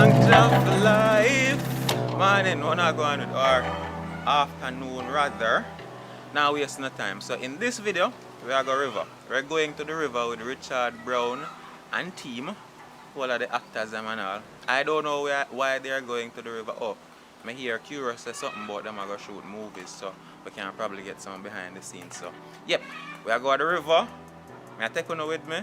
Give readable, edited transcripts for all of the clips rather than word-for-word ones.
Long job for life. Morning, we're not going with our afternoon rather. Now we waste no time. So in this video, we are going river. We're going to the river with Richard Brown and team. All of the actors them and all. I don't know why they are going to the river. Oh, I hear curious say something about them are going to shoot movies, so we can probably get some behind the scenes. So yep, we are going to the river. I take you with me.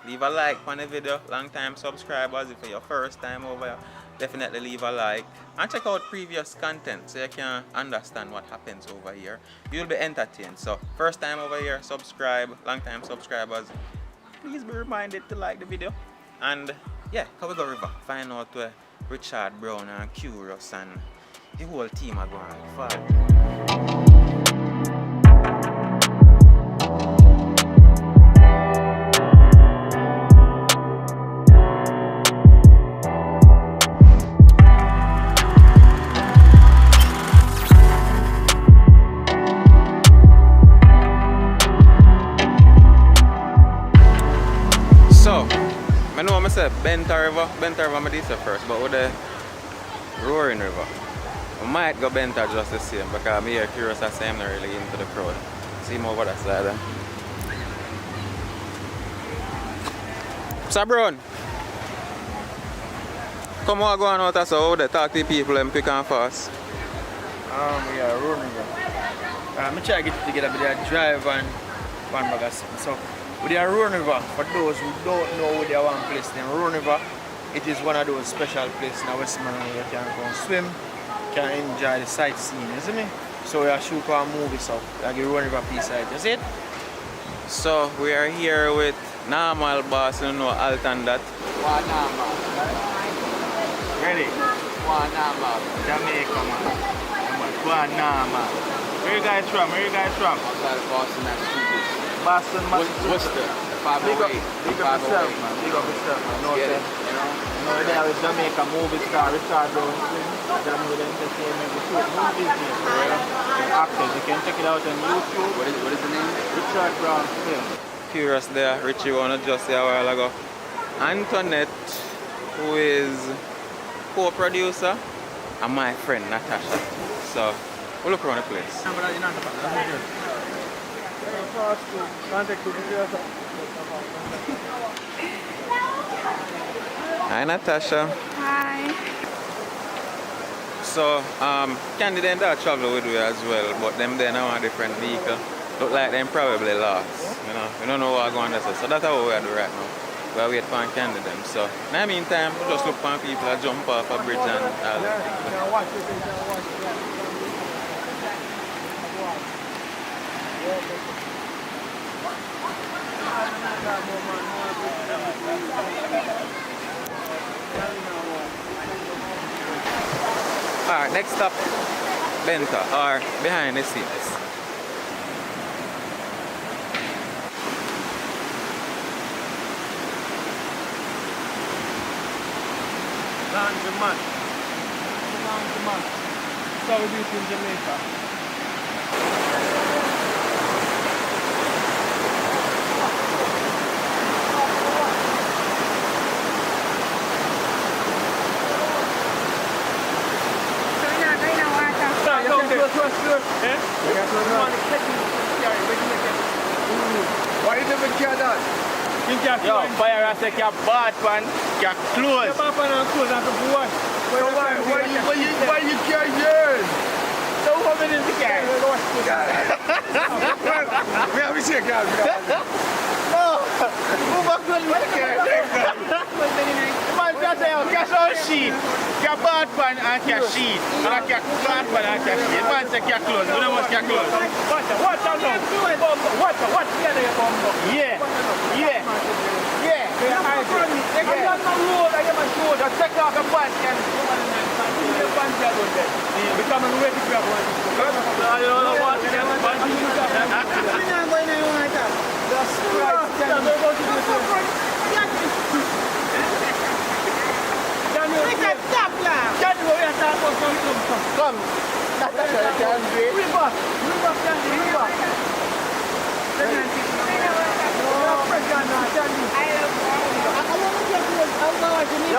Leave a like on the video. Long time subscribers. If it's your first time over here, definitely leave a like. And check out previous content so you can understand what happens over here. You'll be entertained. So first time over here, subscribe. Long time subscribers, please be reminded to like the video. And yeah, how we go river. Find out where Richard Brown and Curious and the whole team are going to fall. I know I say Benta River I did say first, but with the Roaring River, I might go Benta just the same because I'm here curious I say I'm not really into the crowd. See him over that side then. So Brown, come on go on out of so they talk to the people and pick and fast. Yeah, Roaring River. I try to get together with their drive and one magazine. So with the Roaring River, for those who don't know where they want place, then Roaring River, it is one of those special places in Westman where you can go and swim, can enjoy the sightseeing, you see me? So we are shooting a movie, so like the Roaring River piece side, you see it? So we are here with normal boss, you know, Alton that. One normal. Ready? One normal. Jamaica man. One normal. Where you guys from? Outside of Boston, Massachusetts. Boston, What's the 508? Big up yourself, man. Big up yourself, man. No, Get it, you know, there is Jamaica movie star Richard Brown. Jamaica Entertainment. We shoot movies here, right? Actors. You can check it out on YouTube. What is the name? Richard Brown film. Curious there, Richie wanna just say a while ago. Antoinette, who is co-producer, and my friend Natasha. So we'll look around the place. Hi Natasha. Hi. So Candy then that travel with you as well, but them then on a different vehicle. Look like them probably lost. You know, we don't know what going on there. So that's how we are doing right now. We are waiting for Candy them. So in the meantime, we just look for people that jump off a bridge and all that. Alright, next stop, Benta, or behind the scenes. Laundromat. So we do it in Jamaica. Why you never care that? Yo, fire I say can bad one, can close. So why you care yours? So how many is the guy? We have a check out. No, who back to the guy? Man, cash out sheet. Can bad one and can sheet. And can bad one and can sheet. Man say can close. You know what can close? What? Yeah. Check out the pants and the pants are good there. Become a ready to grab one. I don't know what to Come. Natasha can do it.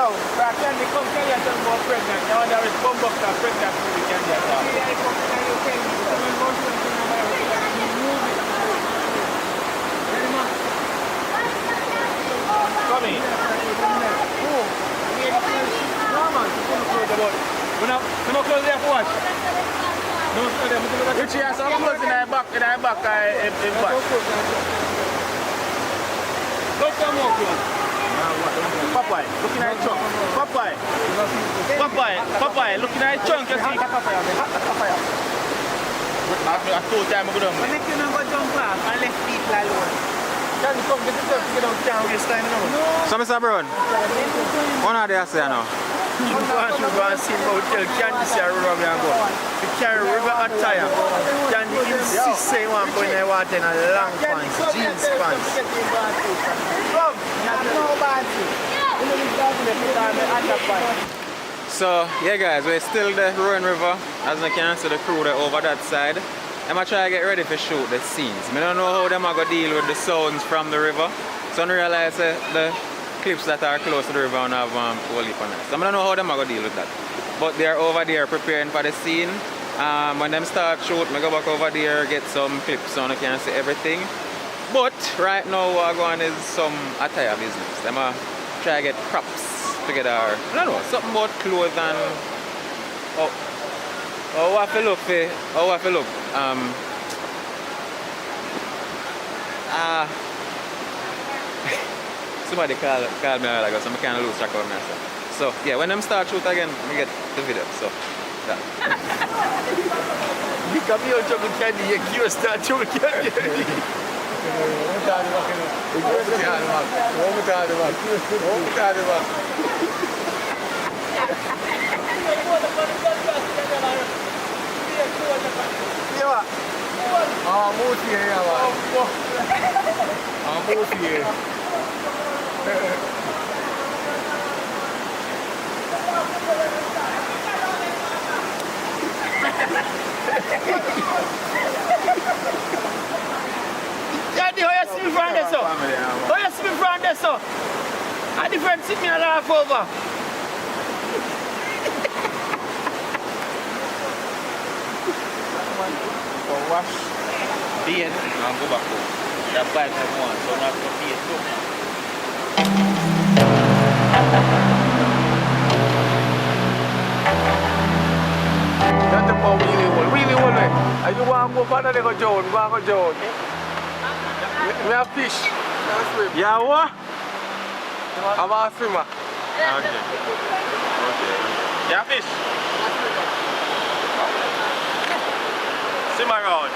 now. But can they come tell you something about pregnant? You wonder if Bumbucks are pregnant for the candidate. Come in. We're not close there for what? Richie has some clothes in our back, in back. Look some more clothes. Popeye, looking at your trunk. Popeye, looking at your trunk. You see? I told time ago. I make you not jump off and let people alone. Can you come get yourself to get out can't waste time now? So Mr. Brown, what are they saying now? You go and see my hotel Candy see a river and go. You carry river attire. Candy insist say you want to go in the water in a long pants, jeans pants. So yeah guys, we're still the Rowan River. As you can see the crew there over that side. I'm gonna try to get ready to shoot the scenes. I don't know how them are gonna deal with the sounds from the river. So I realize the clips that are close to the river and have whole heap on it. So I don't know how them are gonna deal with that. But they're over there preparing for the scene. When them start shoot, I go back over there, get some clips so I can see everything. But right now what I'm going is some attire business. Them are try to get props together. I don't know, something about clothes and what I look for, somebody call me like that, so I kind of lose track of myself. So yeah, when them start shoot again, we get the video. So that. You come here and jump candy, you start shooting candy. Daddy, how you see me from there, so? How you see me from there, so? A different sit me and laugh over. Wash, beard, and go back home. That bike I want, so not to beard too. That's the power really well. And you want to go further, they go Joe. We want to go Joe. We have fish. Yeah, what? I'm a swimmer. Okay. You have fish? Swim around.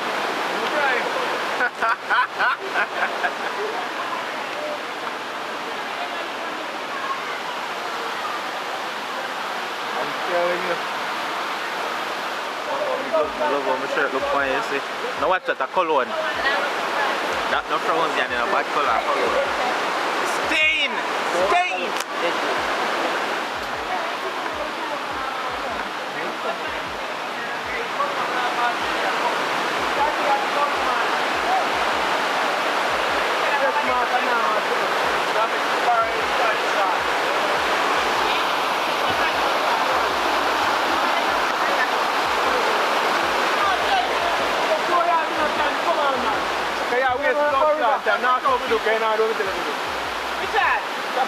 I'm telling you. I love how my shirt look fine, you see. Now watch that, a cologne. That no frowns in a bad color, cologne. Stain!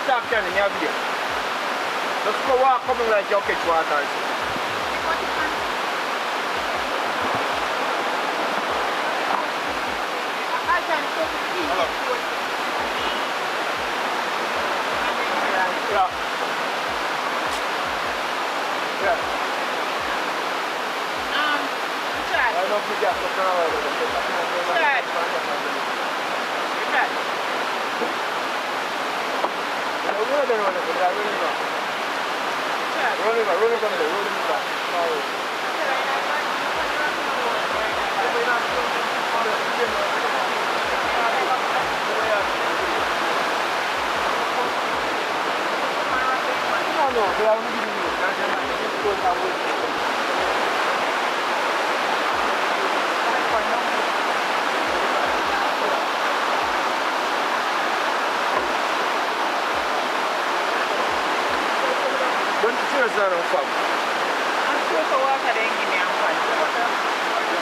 Stop turning, you have video. Just go walk coming like you catch water. serious now, fam. I'm sure for water they give me a fan.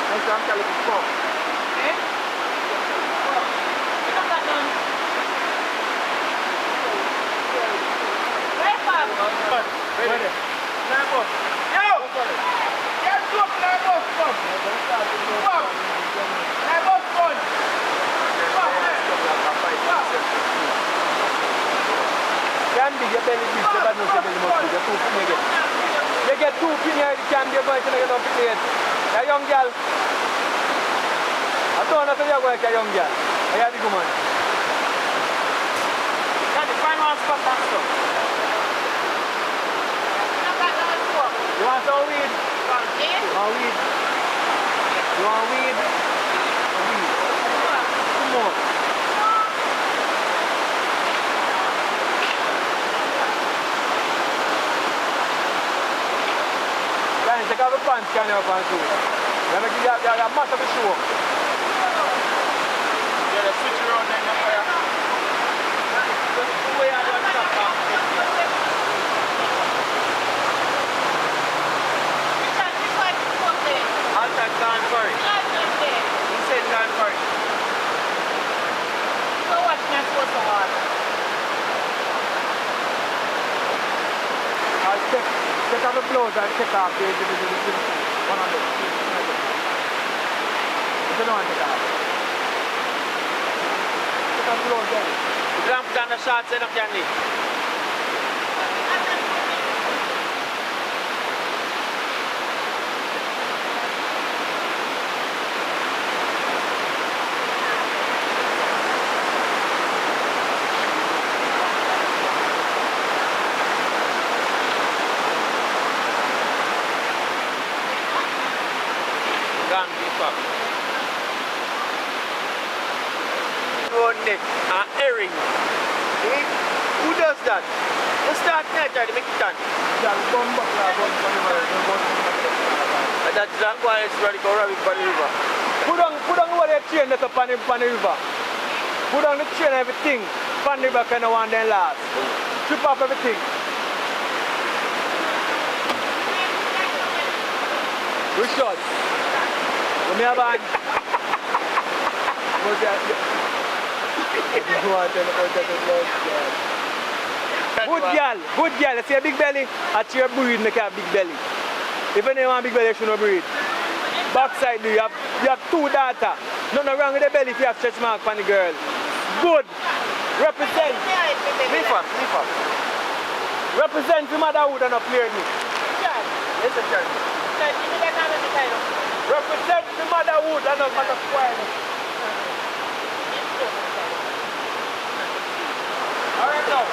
I'm telling you, fam. Eh? You don't got none. Where, fam? Ready? Line up. Yo! Get to up, line up, fam. Fam. Line up, fam. Candy, your belly big, the bad news, your belly must be. You get two pin here, the candy, you're going to get up to it. You're a young girl. I don't know if you're going to a young girl. I have the woman. Candy, find one spot and stuff. You want some weed? You want weed? You want weed? Weed. Come on. Guys, take off the pants, can you have too? You're going to give you a massive show. Yeah, the switch around then, fire. The way I do it, I'll take gone for it. He said gone for it. I'll take off the clothes and take off the one on the you don't want to take off. Take off the clothes then. You don't put on the shorts and the candy. Neck and herring. See? Who does that? You start nature to make it done. That's why it's ready to rabbit for the river. Put on what they chain that's up on the river. Put on the chain everything. Pan the river kind of one then last. Strip off everything. Which shot? Let me have a good girl. You see a big belly? At your breed make a big belly. If anyone want big belly, you should not breed. Backside you have two daughters. Nothing wrong with the belly if you have stretch mark on the girl. Good. Represent. Lift up. Represent the motherhood and not play me. Yes, sir. Represent the motherhood and not spoil me. Alright now.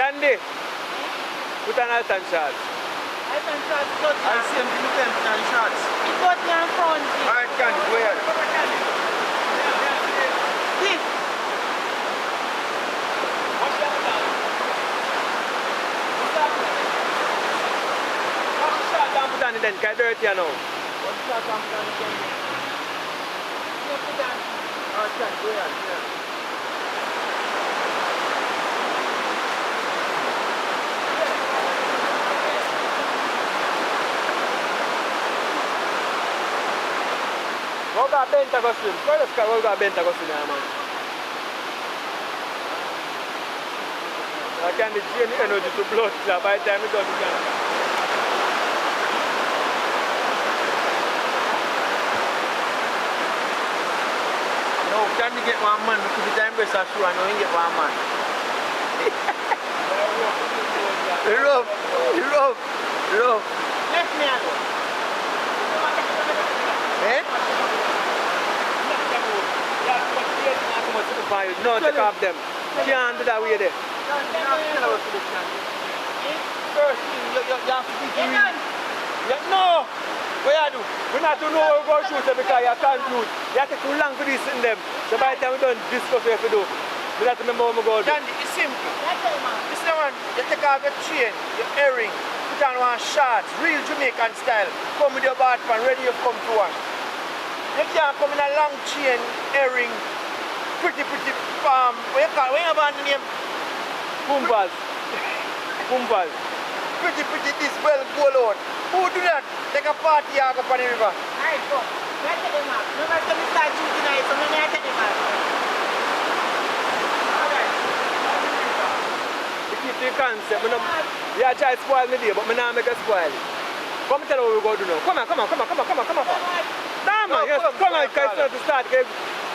Candy. Put an Alton shot. I see him put an shots. Alright, Candy, go ahead. This. What's that about? Put on it then, because dirty you know. What's that on put on it then? You put on. Alright, go ahead. We'll go bent to go swim. We'll go bent to go swim, man. I can't drain the energy to blood, so by the time we done, we can. No, can you get one man? Because the time best shoe and now you get one man. Rough. Left me alone. Eh? No, take off them. Can't do that way there. First thing, you have to be no! What you do? We not to know how we go shoot them because you can't shoot. You have to take too long for this in them. So by the time we done discuss what we do, we have to remember how we go do. Dandy, it's simple. This is the one, you take off your chain, your earring, put on one shorts, real Jamaican style. Come with your bath pan, ready you come to one. You can't come in a long chain herring. Pretty, what you have on the name? Pumbas. Pumbas. Pretty, this well go out. Who do that? Take a party out up on the river. Alright, go. Let's take them out. No matter if start shooting tonight, so many I take them out. To keep the concept, you are trying to spoil me there, but I not make a spoil it. Come tell us what we're going to do now. Come on. Nah, man, yes, come on, because it's not to start.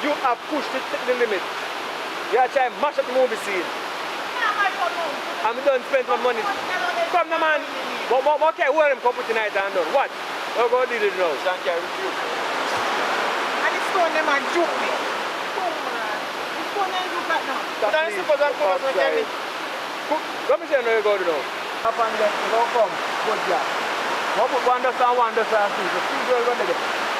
You have pushed it to the limit. You are trying to mash up the movie scene. I'm done spending my money. Come now, man. But okay, where them come put tonight and done? What? We're going to do it now. Thank you. And it's stone them and juke me. It's stone them juke right now. That's suppose I'm coming to tell me. Come and see how you're going to do. Up and left, you don't come. Good job. What put one dust and see. So two girls going to get.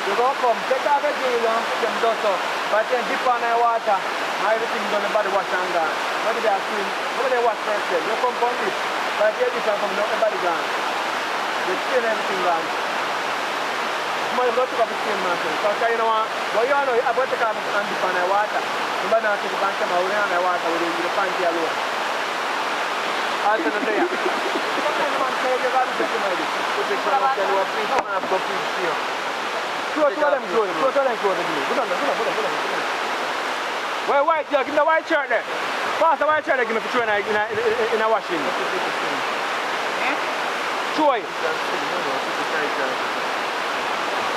You don't come. Take off the jewelry and put them dust up. But then dip on the water. And everything's going to body wash and gone. What did they clean? What did they wash first then? You come from this. But here this one coming out, everybody gone. They clean everything gone. You might not take off the skin, man. Because you know what? But you know, I'm going to take off and dip on the water. You might not take the panty out on the water with the panty alone. I'll tell you there. Sometimes man say you got to take him like this. You take one of them, you have three, come and have coffee here. Close to them, close to them. Good on. Well, white, give me the white shirt there. Pass the white shirt there, give me for throwing in a washing. Troy.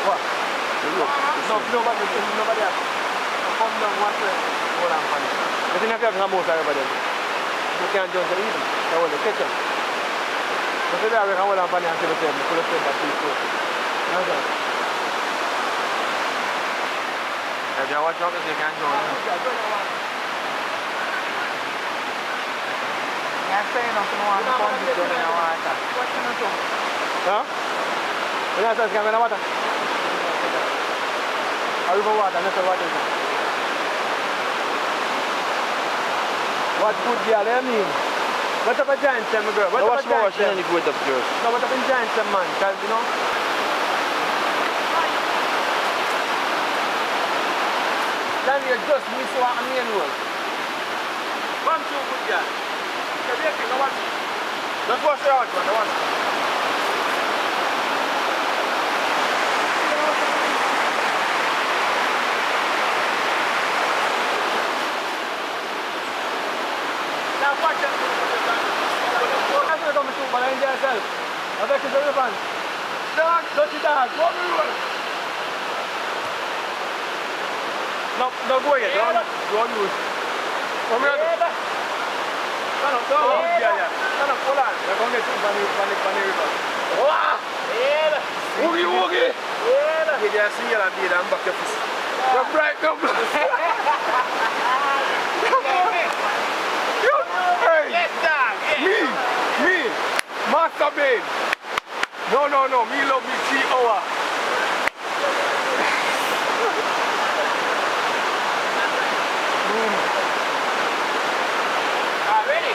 What? No, nobody else. Come down, watch it. Hold on, funny. I think I have some more everybody. You can't just eat them. They will catch them. But today I can hold on, funny, and see the same. Put the same back to the foot. If you watch out, you can't join. I'm saying nothing wrong with the water. What's in the tub? Huh? When I said, I'm water. Are you for water? I'm not for water. What good girl, I mean? What up a giant, my girl? What up a giant? No, what up a giant, man? Because, you know. Then you just miss what I mean, well. One, two, good girl. Just wash your out, man. Now watch that. I'm going to come shoot, but I enjoy yourself. I bet you the fun. Dog, dirty dog. What are you doing? No go yet. Don't use. Come here. Stand up, hold on. They're going to get some funny river. Woogie. You just see you and did and back your fist. Go bright. Hey, Yes, dog. Yes. me, Master Babe. No, me love me 3 hours. Ready?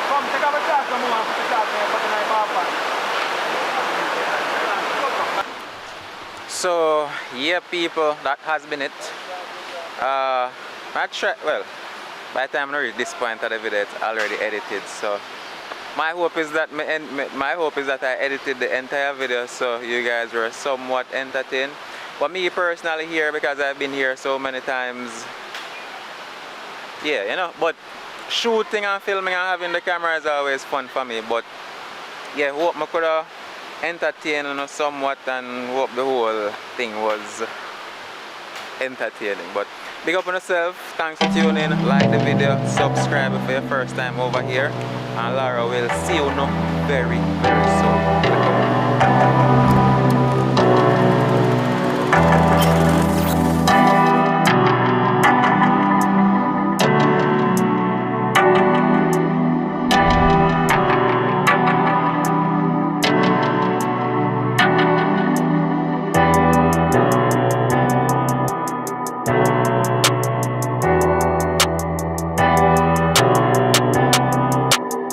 Come, take up a chance some more and put the chance there, but then I So yeah, people, that has been it. By the time I reach this point of the video, it's already edited. So my hope is that I edited the entire video so you guys were somewhat entertained. But me personally here, because I've been here so many times, yeah, you know, but shooting and filming and having the camera is always fun for me. But yeah, hope I could have entertained, you know, somewhat, and hope the whole thing was entertaining. But big up on yourself, thanks for tuning in, like the video, subscribe if you're your first time over here, and Laura will see you now very, very soon.